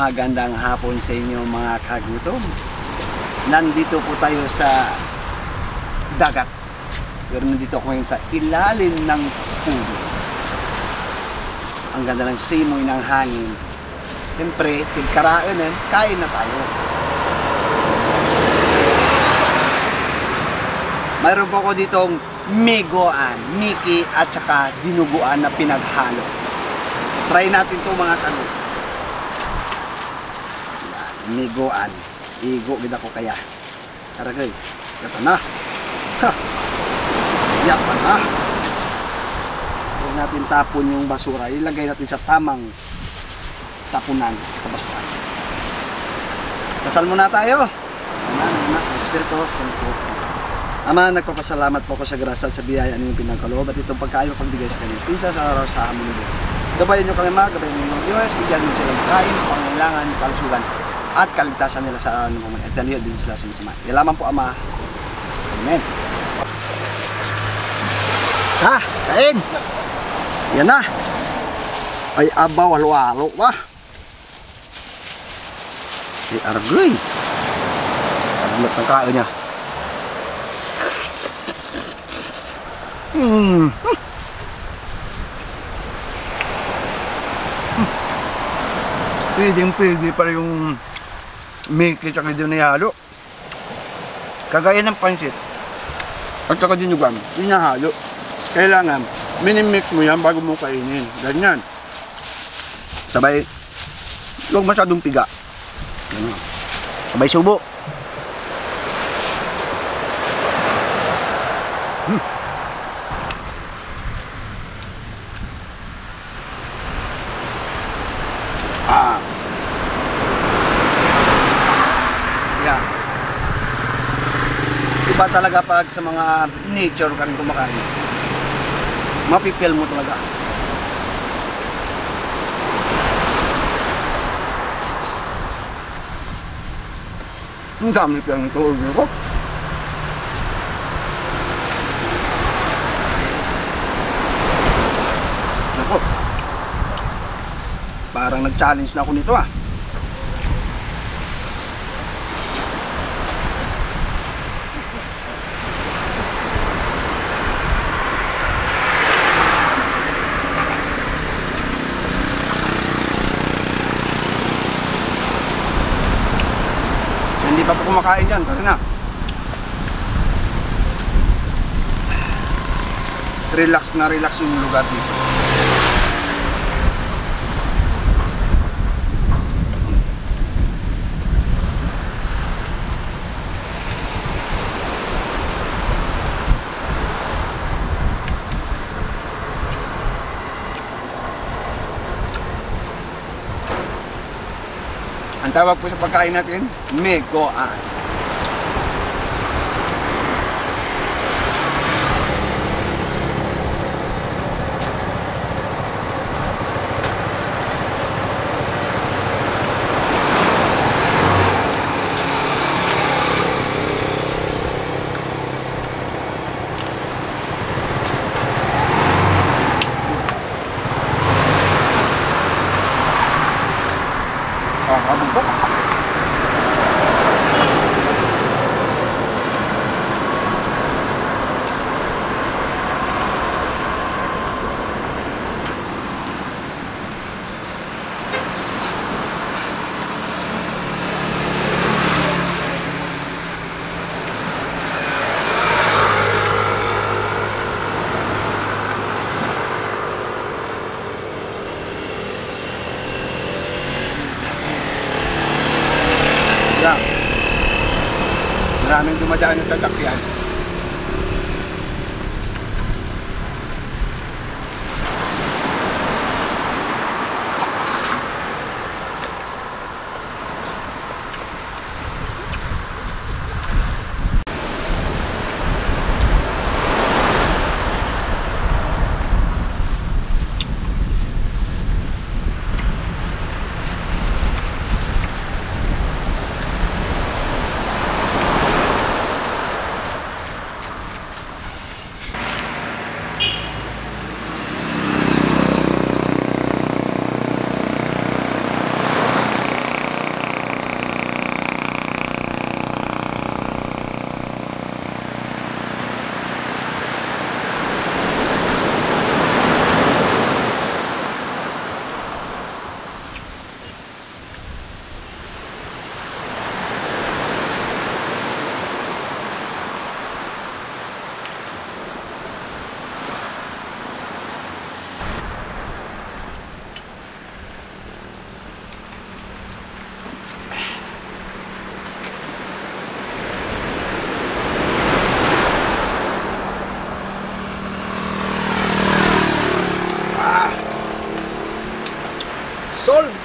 Magandang hapon sa inyo mga kagutom. Nandito po tayo sa dagat. Pero nandito ako ngayon sa ilalim ng puno. Ang ganda ng simoy ng hangin. Siyempre, tigkaraan kain na tayo. Mayroon po ako ditong migoan, miki at saka dinuguan na pinaghalo. Try natin ito mga kagutom. Migoan. Igo gid ako kaya. Karagay. Ito na. Ha. Yapan na. Huwag natin tapon yung basura. Ilagay natin sa tamang tapunan sa basura. Dasal muna tayo. Ama, Espiritu Santo. Ama, nagpapasalamat po ako sa grasya at sa biyaya ninyong pinagkaloob at itong pagkain mo pagbigay sa kanya. Isa sa araw sa aming mundo. Gabayan niyo kami mga, gabayan niyo mga viewers, bigyan niyo silang kain, pangangailangan, kalusugan at kaligtasan nila sa araw ng mga eternyo din sila sa masama. Yalaman po Ama. Amen. Ha, kain! Yan na! Ay aba, walo-walo ba? Ay argoy! Argot ang kain niya. Pwede para yung milky tsaka doon na halo. Kagaya ng pansit at saka dinuguan, hinahalo. Kailangan minimix mo yan bago mo kainin. Ganyan. Sabay, huwag masyadong piga. Sabay subo. Yeah. Iba talaga pag sa mga nature ka rin kumakain. Mapipil mo talaga. Ang dami pa yung tuog ko. Ako. Parang nag-challenge na ako nito ah. Hindi pa po kumakain dyan, tara na. Relax na relax yung lugar dito. Ang tawag po sa pagkain natin, migoan. Habang po. Yeah. Maraming dumadaan ng sasakyan. Solve!